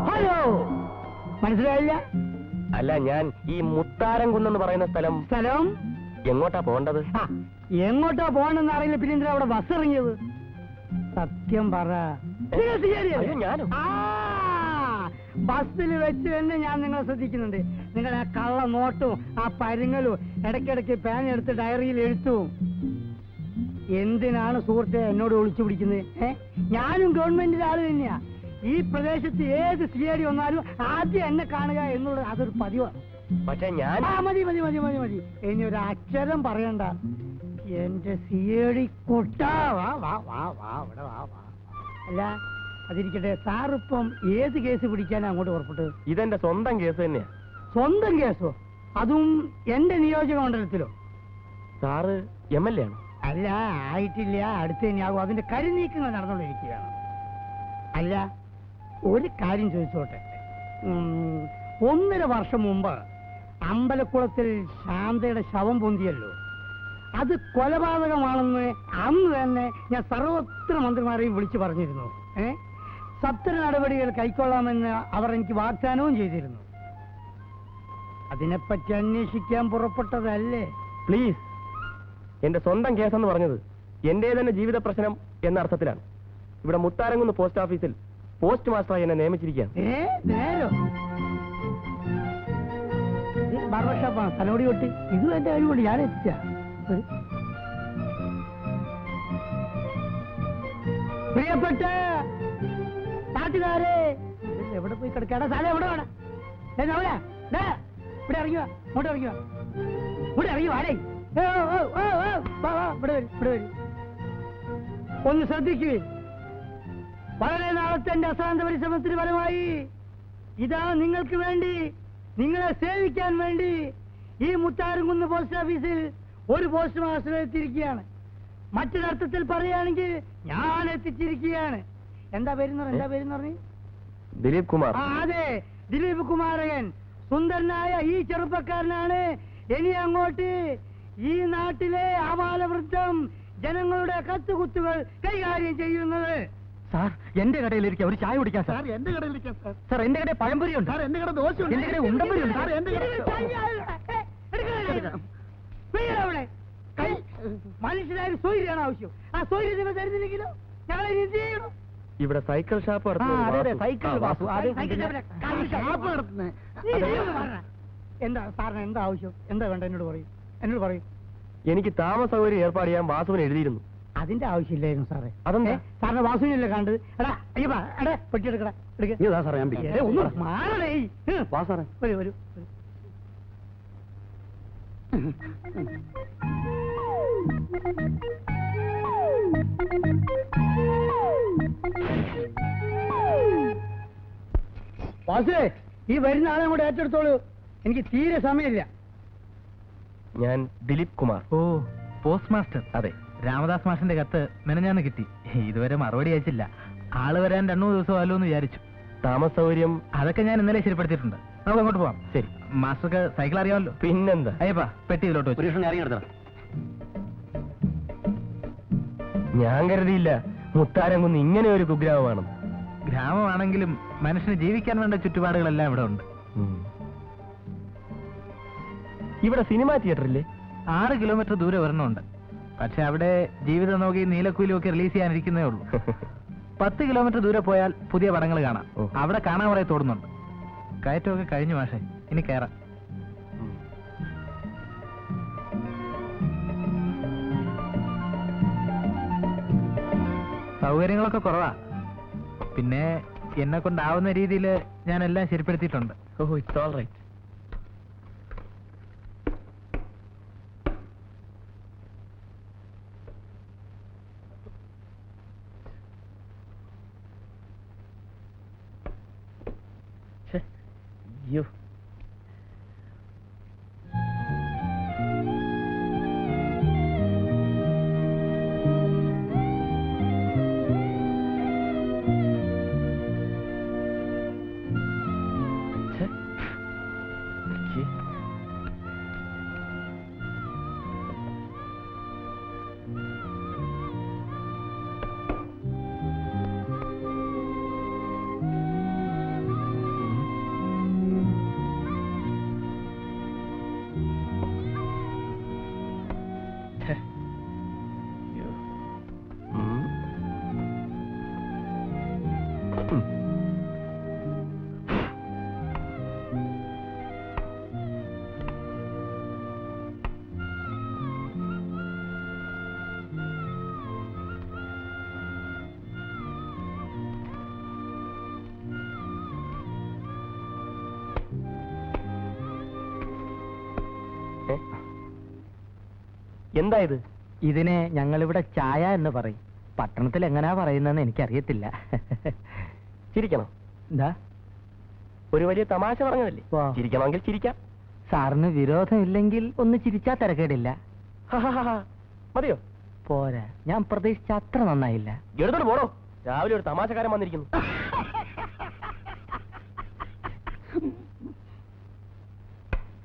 Hello, മനസ്സിലായില്ല? അല്ല, ഞാൻ ഈ മുത്താരംകുന്നെന്ന് പറയുന്ന സ്ഥലം എങ്ങോട്ടാ പോകേണ്ടത്? എങ്ങോട്ടാ പോകണമെന്ന് അറിയില്ല, പിന്നെ എന്തിനാ അവിടെ ബസ് ഇറങ്ങിയത്? സത്യം പറ. ഞാനും ബസ്സിൽ വെച്ച് തന്നെ ഞാൻ നിങ്ങളെ ശ്രദ്ധിക്കുന്നുണ്ട്. നിങ്ങളുടെ ആ കള്ള നോട്ടും ആ പരുങ്ങലും ഇടയ്ക്കിടയ്ക്ക് പേന എടുത്ത് ഡയറിയിൽ എഴുത്തും. എന്തിനാണ് സുഹൃത്തെ എന്നോട് ഒളിച്ചു പിടിക്കുന്നത്? ഞാനും ഗവൺമെന്റിന്റെ ആള് തന്നെയാ. ഈ പ്രദേശത്ത് ഏത് CID വന്നാലും ആദ്യം എന്നെ കാണുക എന്നുള്ളത് അതൊരു പതിവാണ്. പക്ഷെ ഞാൻ മതി മതി മതി മതി മതി ഇനി ഒരു അക്ഷരം പറയണ്ട. എന്റെ CID കൊട്ടാ. വാ വാ വാ വാ ഇവിടെ വാ വാ. അല്ല അതിരിക്കട്ടെ, സാറിപ്പം ഏത് കേസ് പിടിക്കാനാ അങ്ങോട്ട് പുറപ്പെട്ടത്? ഇതെന്റെ സ്വന്തം കേസ് തന്നെയാ. സ്വന്തം കേസോ? അതും എന്റെ നിയോജക മണ്ഡലത്തിലോ? സാറ് MLA ആണ്? അല്ല, ആയിട്ടില്ല, അടുത്ത് തന്നെയാകും. അതിന്റെ കരുനീക്കങ്ങൾ നടന്നുകൊണ്ടിരിക്കുകയാണ്. അല്ല, ഒരു കാര്യം ചോദിച്ചോട്ടെ. 1.5 വർഷം മുമ്പ് അമ്പലക്കുളത്തിൽ ശാന്തയുടെ ശവം പൊന്തിയല്ലോ, അത് കൊലപാതകമാണെന്ന് അന്ന് തന്നെ ഞാൻ സർവത്ര മന്ത്രിമാരെയും വിളിച്ചു പറഞ്ഞിരുന്നു. സത്വര നടപടികൾ കൈക്കൊള്ളാമെന്ന് അവർ എനിക്ക് വാഗ്ദാനവും ചെയ്തിരുന്നു. അതിനെപ്പറ്റി അന്വേഷിക്കാൻ പുറപ്പെട്ടതല്ലേ? പ്ലീസ്, എന്റെ സ്വന്തം കേസെന്ന് പറഞ്ഞത് എന്റെ തന്നെ ജീവിത പ്രശ്നം എന്ന അർത്ഥത്തിലാണ്. ഇവിടെ മുത്താരംകുന്ന് പോസ്റ്റ് ഓഫീസിൽ പോസ്റ്റ് മാസ്റ്ററായി എന്നെ നിയമിച്ചിരിക്കുകയാണ്. നേരോ? ബാർബർ ഷോപ്പാണ്, തലോടി കൊട്ടി. ഇതും എന്റെ കഴിവുണ്ട്, ഞാൻ എത്തിച്ച. പ്രിയപ്പെട്ട നാട്ടുകാരെ, എവിടെ പോയി കിടക്കാടാ? സ്ഥലം എവിടെ വേണം? ഇവിടെ ഇറങ്ങിയോ? ഇങ്ങോട്ട് ഇറങ്ങിയോ? ഇവിടെ ഇറങ്ങി വാടേ. ഇവിടെ വരും. ഒന്ന് ശ്രദ്ധിക്കുവേ. വളരെ നാളത്തെ എന്റെ അശ്രാന്ത പരിശ്രമത്തിന് ഫലമായി ഇതാ നിങ്ങൾക്ക് വേണ്ടി, നിങ്ങളെ സേവിക്കാൻ വേണ്ടി ഈ മുത്താരംകുന്ന് പോസ്റ്റ് ഓഫീസിൽ ഒരു പോസ്റ്റ് മാസ്റ്റർ എത്തിയിരിക്കുകയാണ്. മറ്റൊരർത്ഥത്തിൽ പറയുകയാണെങ്കിൽ ഞാൻ എത്തിച്ചിരിക്കുകയാണ്. എന്താ പേരെന്ന് പറഞ്ഞു? ദിലീപ് കുമാർ. അതെ, ദിലീപ് കുമാരകൻ. സുന്ദരനായ ഈ ചെറുപ്പക്കാരനാണ് ഇനി അങ്ങോട്ട് ഈ നാട്ടിലെ ആബാലവൃദ്ധം ജനങ്ങളുടെ കത്തുകുത്തുകൾ കൈകാര്യം ചെയ്യുന്നത്. സാർ, എന്റെ കടയിലിരിക്കാം, ഒരു ചായ കുടിക്കാം സാർ. എന്റെ കടയിലിരിക്കാം സാർ. സാർ, എന്റെ കടയിൽ പഴംപൊരിയുണ്ട്. സാർ, എന്റെ കട ദോശയുണ്ട്. എന്റെ കടയിൽ ഉണ്ടമ്പൊരിയുണ്ട്. സാർ, എന്റെ മനുഷ്യരായ സ്വൈര്യാണ് ആവശ്യം. ആ സ്വൈര്യം നിങ്ങൾ തരുന്നില്ലെങ്കിലോ ഞങ്ങളെ എന്ത് ചെയ്യണം? ഇവിടെ സൈക്കിൾ ഷാപ്പ് എന്താ സാറിന് എന്താ ആവശ്യം? എന്താ വേണ്ട എന്നോട് പറയും. എനിക്ക് താമസ സൗകര്യം ഏർപ്പാട് ചെയ്യാൻ വാസുവിന് എഴുതിയിരുന്നു. അതിന്റെ ആവശ്യമില്ലായിരുന്നു സാറേ. അതെന്താ? സാറിന് വാസുവിനല്ലേ കണ്ടത്? പെട്ടിയെടുക്കടാ. വരൂ. വാസേ, ഈ വരുന്ന ആളെ കൂടെ ഏറ്റെടുത്തോളൂ. എനിക്ക് തീരെ സമയമില്ല. ഞാൻ ദിലീപ് കുമാർ. ഓ, പോസ്റ്റ് മാസ്റ്റർ. അതെ. രാമദാസ് മാഷിന്റെ കത്ത് മെനഞ്ഞാന്ന് കിട്ടി. ഇതുവരെ മറുപടി അയച്ചില്ല. ആള് വരാൻ 2-3 ദിവസം ആലോ എന്ന് വിചാരിച്ചു. താമസ സൗകര്യം അതൊക്കെ ഞാൻ ഇന്നലെ ശരിപ്പെടുത്തിയിട്ടുണ്ട്. നമുക്ക് അങ്ങോട്ട് പോവാം. ശരി. മാസ്റ്റർക്ക് സൈക്കിൾ അറിയാമല്ലോ. പിന്നെന്താ? അയ്യപ്പാ, പെട്ടി ഇതിലോട്ട് വെച്ചു. ഞാൻ കരുതിയില്ല മുത്താരംകുന്ന് ഇങ്ങനെ ഒരു കുഗ്രാമമാണെന്ന്. ഗ്രാമമാണെങ്കിലും മനുഷ്യന് ജീവിക്കാൻ വേണ്ട ചുറ്റുപാടുകളെല്ലാം ഇവിടെ ഉണ്ട്. ഇവിടെ സിനിമാ തിയേറ്റർ ഇല്ലേ? 6 കിലോമീറ്റർ ദൂരെ ഒരെണ്ണമുണ്ട്. പക്ഷെ അവിടെ ജീവിതം നോക്കി നീലക്കുയിലും ഒക്കെ റിലീസ് ചെയ്യാനിരിക്കുന്നേ ഉള്ളൂ. 10 കിലോമീറ്റർ ദൂരെ പോയാൽ പുതിയ പടങ്ങൾ കാണാം. അവിടെ കാണാൻ കുറെ തോടുന്നുണ്ട്. കയറ്റമൊക്കെ കഴിഞ്ഞു മാഷേ, ഇനി കയറാം. സൗകര്യങ്ങളൊക്കെ കുറവാ. പിന്നെ എന്നെ കൊണ്ടാവുന്ന രീതിയിൽ ഞാൻ എല്ലാം ശരിപ്പെടുത്തിയിട്ടുണ്ട്. ഓ, ഇറ്റ്സ് ഓൾ റൈറ്റ്. You. എന്താ ഇത്? ഇതിനെ ഞങ്ങളിവിടെ ചായ എന്ന് പറയും. പട്ടണത്തിൽ എങ്ങനെയാ പറയുന്നതെന്ന് എനിക്കറിയത്തില്ല. ചിരിക്കണം. എന്താ? ഒരു വലിയ തമാശ പറഞ്ഞതല്ലേ? വാ. ചിരിക്കണമെങ്കിൽ ചിരിക്കാം. സാറിന് വിരോധമില്ലെങ്കിൽ ഒന്ന് ചിരിച്ചാ തിരക്കേടില്ല. മതിയോ? പോരാ, ഞാൻ പ്രതീക്ഷിച്ച അത്ര നന്നായില്ല. എടുത്തോട്ട് പോടോ. രാവിലെ ഒരു തമാശക്കാരൻ വന്നിരിക്കുന്നു.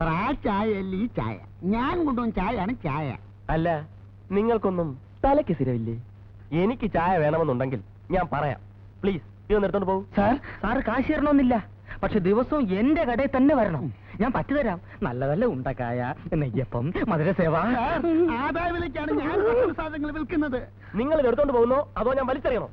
ആ ചായ അല്ല ഈ ചായ. ഞാൻ കൊണ്ടുവന്ന ചായയാണ് ചായ. അല്ല, നിങ്ങൾക്കൊന്നും തലയ്ക്ക് സ്ഥിരമില്ലേ? എനിക്ക് ചായ വേണമെന്നുണ്ടെങ്കിൽ ഞാൻ പറയാം. പ്ലീസ് ഇതൊന്ന് എടുത്തോണ്ട് പോകും. സാറ് കാശ് തരണമെന്നില്ല, പക്ഷെ ദിവസവും എന്റെ കടയിൽ തന്നെ വരണം. ഞാൻ പറ്റുതരാം. നല്ല നല്ല ഉണ്ടക്കായ, നെയ്യപ്പം, മധുരസേവ. ആദായ വിലയ്ക്കാണ് ഞാൻ ഭക്ഷണ സാധനങ്ങൾ വിൽക്കുന്നത്. നിങ്ങൾ ഇത് എടുത്തോണ്ട് പോകുന്നോ അതോ ഞാൻ വലിച്ചെറിയണോ?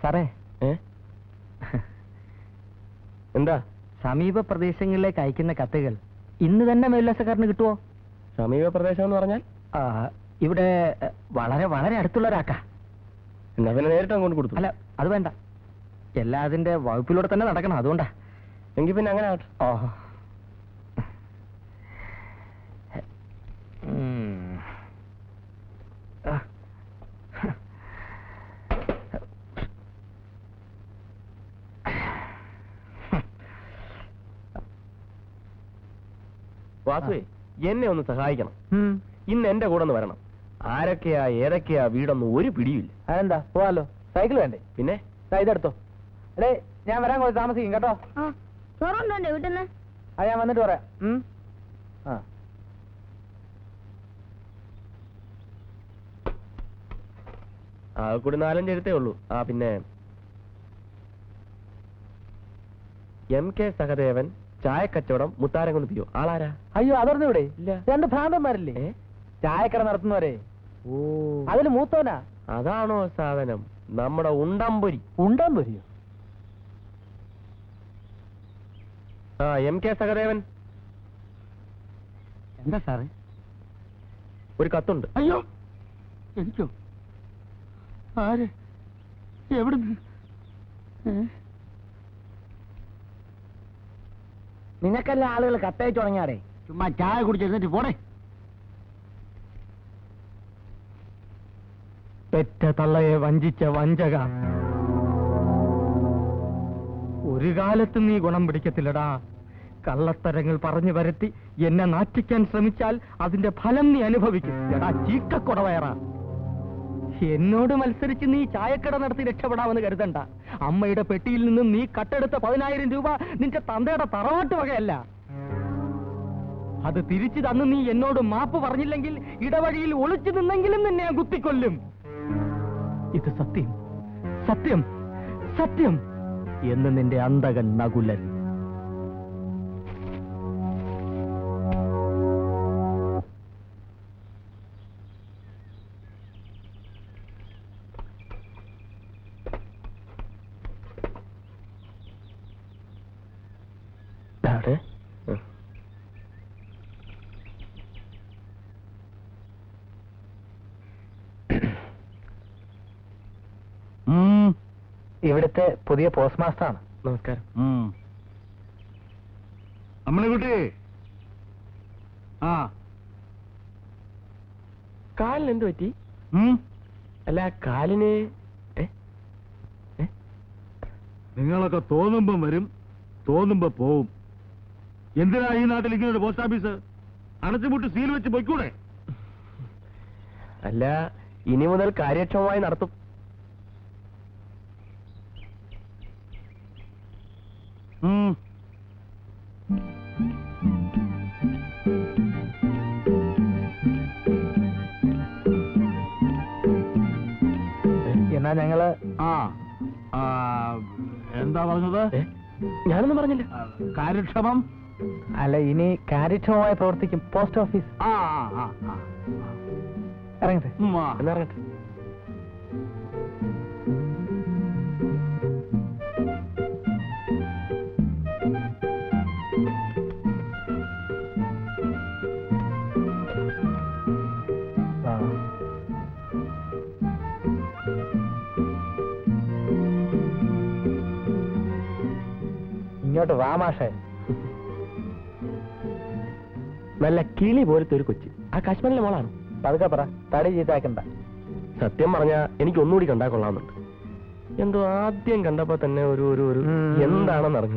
സാറേ, എന്താ? സമീപ പ്രദേശങ്ങളിലേക്ക് അയക്കുന്ന കത്തുകൾ ഇന്ന് തന്നെ മേലുല്ലാസക്കാരന് കിട്ടുമോ? സമീപ പ്രദേശം എന്ന് പറഞ്ഞാൽ? ഇവിടെ വളരെ വളരെ അടുത്തുള്ള ഒരാക്കാ. എന്നാ പിന്നെ നേരിട്ട് അങ്ങോട്ട് കൊടുത്തു. അല്ല, അത് വേണ്ട. എല്ലാ അതിന്റെ വകുപ്പിലൂടെ തന്നെ നടക്കണം, അതുകൊണ്ടാ. എങ്കിൽ പിന്നെ അങ്ങനെ ആട്ടെ. ഓഹോ. വാസുവേ, എന്നെ ഒന്ന് സഹായിക്കണം. ഇന്ന് എന്റെ കൂടെ ഒന്ന് വരണം. ആരൊക്കെയാ ഏതൊക്കെയാ വീടൊന്നും ഒരു പിടിയില്ല. അതെന്താ, പോവാലോ. സൈക്കിൾ വേണ്ടേ? പിന്നെ ഇതെടുത്തോ. അടേ, ഞാൻ വരാൻ കുറച്ച് താമസിക്കും കേട്ടോ. ചോറുണ്ടോ വീട്ടിൽ? അത് ഞാൻ വന്നിട്ട് പറയാം. കൂടി 4-5 എഴുത്തേ ഉള്ളൂ. പിന്നെ MK സഹദേവൻ, ചായക്കച്ചവടം, മുത്താരംകുന്ന് പിയോ. ആളാരാ? അയ്യോ, അതറിഞ്ഞൂടെ? ഇല്ല. 2 ഭ്രാന്തന്മാരില്ലേ ചായക്കട നടത്തുന്നവരെ. ഓ, അതില് മൂത്തോനാ. അതാണോ സാധനം? നമ്മുടെ ഉണ്ടംപൊരി. ഉണ്ടംപൊരിയോ? MK സഹദേവൻ. എന്താ സാറേ? ഒരു കത്തുണ്ട്. അയ്യോ, എനിക്കോ? ആര്? എവിടുന്ന്? നിനക്കല്ല ആളുകൾ കത്തയച്ചു തുടങ്ങിയാടേ. ചുമ്മാ ചായ കുടിച്ചിരുന്നിട്ട് പോടെ. പെറ്റ തള്ളയെ വഞ്ചിച്ച വഞ്ചക. ഒരു കാലത്ത് നീ ഗുണം പിടിക്കത്തില്ലടാ. കള്ളത്തരങ്ങൾ പറഞ്ഞു വരത്തി എന്നെ നാറ്റിക്കാൻ ശ്രമിച്ചാൽ അതിന്റെ ഫലം നീ അനുഭവിക്കും. എടാ ചീക്കക്കൊടവയറാ. എന്നോട് മത്സരിച്ച് നീ ചായക്കട നടത്തി രക്ഷപ്പെടാമെന്ന് കരുതണ്ട. അമ്മയുടെ പെട്ടിയിൽ നിന്നും നീ കട്ടെടുത്ത 10,000 രൂപ നിന്റെ തന്തയുടെ തറവാട്ട് വകയല്ല. അത് തിരിച്ചു തന്ന് നീ എന്നോട് മാപ്പ് പറഞ്ഞില്ലെങ്കിൽ ഇടവഴിയിൽ ഒളിച്ചു നിന്നെങ്കിലും നിന്നെ ഞാൻ കുത്തിക്കൊല്ലും. ഇത് സത്യം, സത്യം, സത്യം എന്ന് നിന്റെ അന്തകൻ നകുലൻ. ഇവിടുത്തെ പുതിയ പോസ്റ്റ് മാസ്റ്ററാണ്. നമസ്കാരം. അമ്മണിക്കുട്ടി. കാലിന് എന്ത് പറ്റി? അല്ല, കാലിന് നിങ്ങളൊക്കെ തോന്നുമ്പം വരും, തോന്നുമ്പോ പോവും. എന്തിനാ ഈ നാട്ടിൽ ഇങ്ങനെ ഒരു പോസ്റ്റ് ഓഫീസ്? അടച്ചുപൂട്ട് സീൽ വെച്ച് പൊയ്ക്കൂടെ? അല്ല, ഇനി മുതൽ കാര്യക്ഷമമായി നടത്തും. ഞങ്ങള് ആ ആ, എന്താ പറഞ്ഞത്? ഏ? ഞാനൊന്നും പറഞ്ഞില്ല. കാര്യക്ഷമം. അല്ല, ഇനി കാര്യക്ഷമമായി പ്രവർത്തിക്കും പോസ്റ്റ് ഓഫീസ്. ആ ആ ആ ആ. ഇറങ്ങട്ടെ. ആ. എന്നാ ഇറങ്ങട്ടെ. ഇങ്ങോട്ട് വാ മാഷേ. നല്ല കിളി പോലത്തെ ഒരു കൊച്ച്. ആ കാശ്മീരിലെ മോളാണ്. പതുക്കെ പറ, തടി ചീത്താക്കണ്ട. സത്യം പറഞ്ഞാ എനിക്ക് ഒന്നുകൂടി കണ്ടാ കൊള്ളാമെന്നുണ്ട്. എന്തോ ആദ്യം കണ്ടപ്പോ തന്നെ ഒരു എന്താണെന്ന് അറിഞ്ഞു.